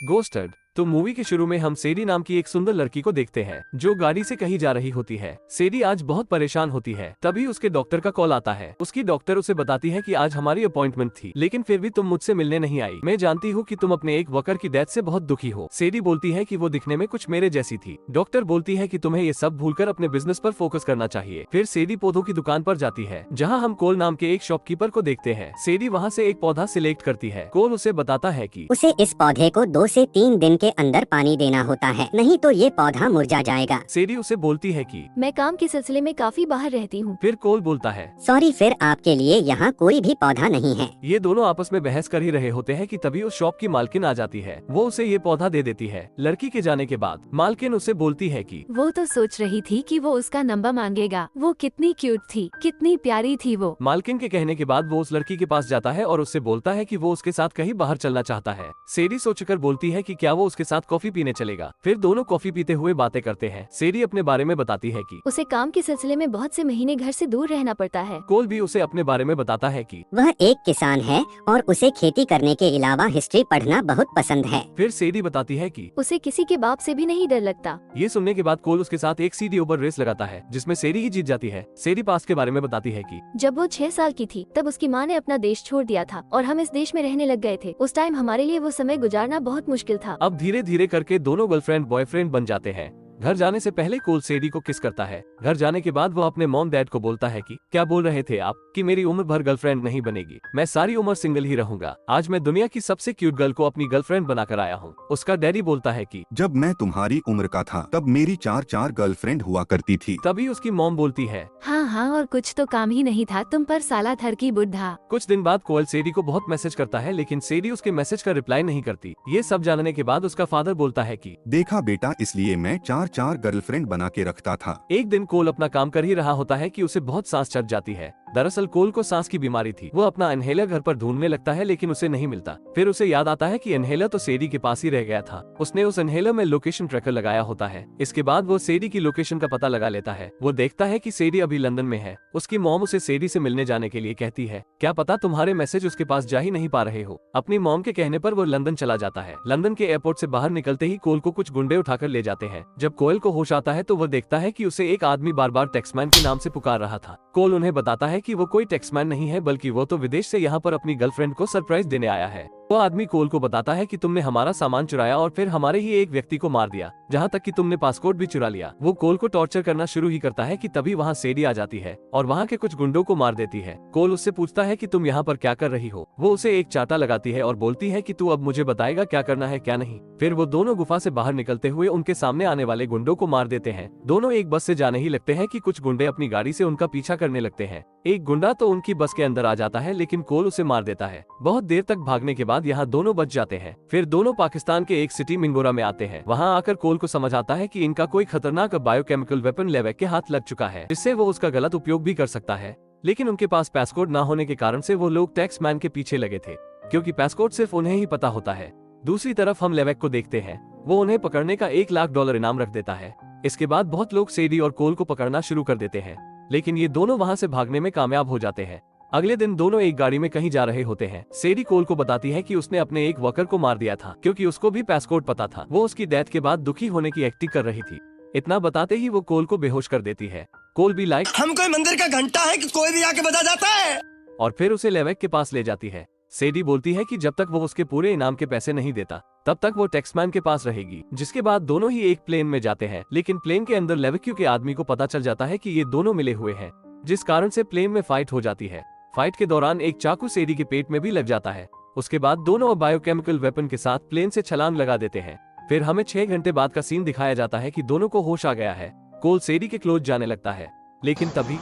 Ghosted. तो movie के शुरू में हम सेडी नाम की एक सुंदर लड़की को देखते हैं जो गाड़ी से कहीं जा रही होती है। सेडी आज बहुत परेशान होती है। तभी उसके डॉक्टर का कॉल आता है। उसकी डॉक्टर उसे बताती है कि आज हमारी अपॉइंटमेंट थी, लेकिन फिर भी तुम मुझसे मिलने नहीं आई। मैं जानती हूँ कि तुम अपने एक वर्कर की डेथ से बहुत दुखी हो। सेडी बोलती है कि वो दिखने में कुछ मेरे जैसी थी। डॉक्टर बोलती है कि तुम्हें ये सब भूलकर अपने बिजनेस पर फोकस करना चाहिए। फिर सेडी पौधों की दुकान पर जाती है, जहाँ हम कोल नाम के एक शॉपकीपर को देखते हैं। सेडी वहाँ से एक पौधा सिलेक्ट करती है। कोल उसे बताता है कि उसे इस पौधे को 2 से 3 दिन के अंदर पानी देना होता है, नहीं तो ये पौधा मुरझा जाएगा। सेडी उसे बोलती है कि मैं काम के सिलसिले में काफी बाहर रहती हूँ। फिर कोल बोलता है सॉरी, फिर आपके लिए यहाँ कोई भी पौधा नहीं है। ये दोनों आपस में बहस कर ही रहे होते हैं कि तभी उस शॉप की मालकिन आ जाती है। वो उसे ये पौधा दे देती है। लड़की के जाने के बाद मालकिन उसे बोलती है कि वो तो सोच रही थी कि वो उसका नंबर मांगेगा। वो कितनी क्यूट थी, कितनी प्यारी थी वो। मालकिन के कहने के बाद वो उस लड़की के पास जाता है और उससे बोलता है कि वो उसके साथ कहीं बाहर चलना चाहता है। सेडी सोचकर बोलती है कि क्या वो उसके साथ कॉफी पीने चलेगा। फिर दोनों कॉफी पीते हुए बातें करते हैं। सेडी अपने बारे में बताती है कि उसे काम के सिलसिले में बहुत से महीने घर से दूर रहना पड़ता है। कोल भी उसे अपने बारे में बताता है कि वह एक किसान है और उसे खेती करने के अलावा हिस्ट्री पढ़ना बहुत पसंद है। फिर सेडी बताती है कि उसे किसी के बाप से भी नहीं डर लगता। ये सुनने के बाद कोल उसके साथ एक सीधी ओवर रेस लगाता है, जिसमें सेडी ही जीत जाती है। सेडी पास्ट के बारे में बताती है कि जब वो 6 साल की थी तब उसकी माँ ने अपना देश छोड़ दिया था और हम इस देश में रहने लग गए थे। उस टाइम हमारे लिए वो समय गुजारना बहुत मुश्किल था। अब धीरे धीरे करके दोनों गर्लफ्रेंड बॉयफ्रेंड बन जाते हैं। घर जाने से पहले कोल सेडी को किस करता है। घर जाने के बाद वो अपने मॉम डैड को बोलता है कि क्या बोल रहे थे आप कि मेरी उम्र भर गर्लफ्रेंड नहीं बनेगी, मैं सारी उम्र सिंगल ही रहूंगा। आज मैं दुनिया की सबसे क्यूट गर्ल को अपनी गर्लफ्रेंड बनाकर आया हूँ। उसका डैडी बोलता है कि जब मैं तुम्हारी उम्र का था तब मेरी 4 गर्लफ्रेंड हुआ करती थी। तभी उसकी मॉम बोलती है हाँ हाँ, और कुछ तो काम ही नहीं था तुम पर, साला थर की बुढ़ा। कुछ दिन बाद कोयल सेडी को बहुत मैसेज करता है, लेकिन सेडी उसके मैसेज का रिप्लाई नहीं करती। ये सब जानने के बाद उसका फादर बोलता है कि देखा बेटा, इसलिए मैं 4 गर्लफ्रेंड बना के रखता था। एक दिन कोल अपना काम कर ही रहा होता है कि उसे बहुत सांस चढ़ जाती है। दरअसल कोल को सांस की बीमारी थी। वो अपना इनहेलर घर पर ढूंढने लगता है, लेकिन उसे नहीं मिलता। फिर उसे याद आता है कि इनहेलर तो सेडी के पास ही रह गया था। उसने उस इनहेलर में लोकेशन ट्रैकर लगाया होता है। इसके बाद वो सेडी की लोकेशन का पता लगा लेता है। वो देखता है कि सेडी अभी लंदन में है। उसकी मॉम उसे सेडी से मिलने जाने के लिए कहती है। क्या पता तुम्हारे मैसेज उसके पास जा ही नहीं पा रहे हो। अपनी मॉम के कहने पर वो लंदन चला जाता है। लंदन के एयरपोर्ट से बाहर निकलते ही कोल को कुछ गुंडे उठाकर ले जाते हैं। जब कोयल को होश आता है तो वो देखता है कि उसे एक आदमी बार बार टैक्समैन के नाम से पुकार रहा था। कोल उन्हें बताता है कि वो कोई टैक्समैन नहीं है, बल्कि वो तो विदेश से यहाँ पर अपनी गर्लफ्रेंड को सरप्राइज देने आया है। वो आदमी कोल को बताता है कि तुमने हमारा सामान चुराया और फिर हमारे ही एक व्यक्ति को मार दिया, जहाँ तक कि तुमने पासपोर्ट भी चुरा लिया। वो कोल को टॉर्चर करना शुरू ही करता है कि तभी वहाँ सेडी आ जाती है और वहाँ के कुछ गुंडों को मार देती है। कोल उससे पूछता है कि तुम यहाँ पर क्या कर रही हो। वो उसे एक चाटा लगाती है और बोलती है कि तू अब मुझे बताएगा क्या करना है क्या नहीं। फिर वो दोनों गुफा से बाहर निकलते हुए उनके सामने आने वाले गुंडों को मार देते हैं। दोनों एक बस से जाने ही लगते हैं कि कुछ गुंडे अपनी गाड़ी से उनका पीछा करने लगते हैं। एक गुंडा तो उनकी बस के अंदर आ जाता है, लेकिन कोल उसे मार देता है। बहुत देर तक भागने के बाद यहाँ दोनों बच जाते हैं। फिर दोनों पाकिस्तान के एक सिटी मिंगोरा में आते हैं। वहाँ आकर कोल को समझ आता है कि इनका कोई खतरनाक बायोकेमिकल वेपन लेवेक के हाथ लग चुका है, जिससे वो उसका गलत उपयोग भी कर सकता है। लेकिन उनके पास पासपोर्ट ना होने के कारण से वो लोग टैक्समैन के पीछे लगे थे, क्योंकि पासपोर्ट सिर्फ उन्हें ही पता होता है। दूसरी तरफ हम लेवेक को देखते हैं। वो उन्हें पकड़ने का $1 लाख इनाम रख देता है। इसके बाद बहुत लोग सेडी और कोल को पकड़ना शुरू कर देते हैं, लेकिन ये दोनों वहाँ से भागने में कामयाब हो जाते हैं। अगले दिन दोनों एक गाड़ी में कहीं जा रहे होते हैं। सेडी कोल को बताती है कि उसने अपने एक वर्कर को मार दिया था, क्योंकि उसको भी पासपोर्ट पता था। वो उसकी डेथ के बाद दुखी होने की एक्टिंग कर रही थी। इतना बताते ही वो कोल को बेहोश कर देती है। कोल भी लाइक हम कोई मंदिर का घंटा है कि कोई भी आके बजा जाता है, और फिर उसे लेवेक के पास ले जाती है। सेडी बोलती है कि जब तक वो उसके पूरे इनाम के पैसे नहीं देता तब तक वो टैक्समैन के पास रहेगी। जिसके बाद दोनों ही एक प्लेन में जाते हैं, लेकिन प्लेन के अंदर लेवेक्यू के आदमी को पता चल जाता है कि ये दोनों मिले हुए हैं, जिस कारण से प्लेन में फाइट हो जाती है। फाइट के दौरान एक चाकू सेडी के पेट में भी लग जाता है। उसके बाद दोनों बायोकेमिकल वेपन के साथ प्लेन से छलांग लगा देते हैं। फिर हमें 6 घंटे बाद का सीन दिखाया जाता है कि दोनों को होश आ गया है। कोल सेडी के क्लोज जाने लगता है, लेकिन तभी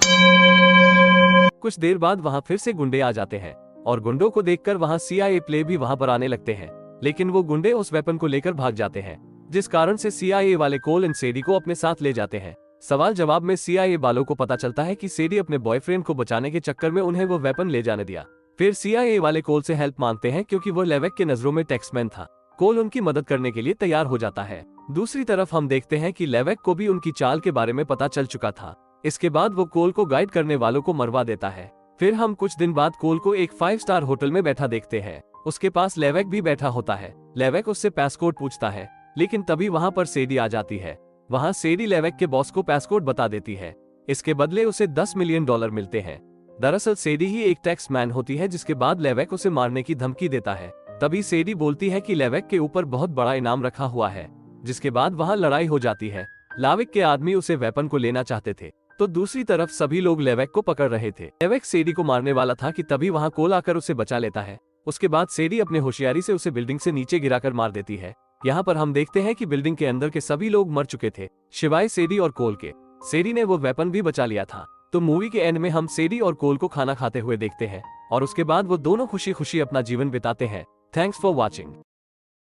कुछ देर बाद वहाँ फिर से गुंडे आ जाते हैं और गुंडों को देखकर वहाँ CIA प्ले भी वहाँ पर आने लगते हैं, लेकिन वो गुंडे उस वेपन को लेकर भाग जाते हैं, जिस कारण से CIA वाले कोल एंड सेडी को अपने साथ ले जाते हैं। सवाल जवाब में CIA वालों को पता चलता है कि सेडी अपने बॉयफ्रेंड को बचाने के चक्कर में उन्हें वो वेपन ले जाने दिया। फिर CIA वाले कोल से हेल्प मांगते हैं, क्योंकि वो लेवेक के नजरों में टैक्समैन था। कोल उनकी मदद करने के लिए तैयार हो जाता है। दूसरी तरफ हम देखते हैं कि लेवेक को भी उनकी चाल के बारे में पता चल चुका था। इसके बाद वो कोल को गाइड करने वालों को मरवा देता है। फिर हम कुछ दिन बाद कोल को एक 5 स्टार होटल में बैठा देखते हैं। उसके पास लेवेक भी बैठा होता है। लेवेक उससे पासकोड पूछता है, लेकिन तभी वहां पर सेडी आ जाती है। वहां सेडी लेवेक के बॉस को पासकोड बता देती है। इसके बदले उसे $10 मिलियन मिलते हैं। दरअसल सेडी ही एक टैक्स मैन होती है, जिसके बाद लेवेक उसे मारने की धमकी देता है। तभी सेडी बोलती है कि लेवेक के ऊपर बहुत बड़ा इनाम रखा हुआ है, जिसके बाद वहां लड़ाई हो जाती है। लाविक के आदमी उसे वेपन को लेना चाहते थे, तो दूसरी तरफ सभी लोग लेवेक को पकड़ रहे थे। लेवेक सेडी को मारने वाला था कि तभी वहां कोल आकर उसे बचा लेता है। उसके बाद सेडी अपने होशियारी से उसे बिल्डिंग से नीचे गिराकर मार देती है। यहाँ पर हम देखते हैं कि बिल्डिंग के अंदर के सभी लोग मर चुके थे, शिवाय सेडी और कोल के। सेडी ने वो वेपन भी बचा लिया था। तो मूवी के एंड में हम सेडी और कोल को खाना खाते हुए देखते हैं, और उसके बाद वो दोनों खुशी खुशी अपना जीवन बिताते हैं। Thanks for watching.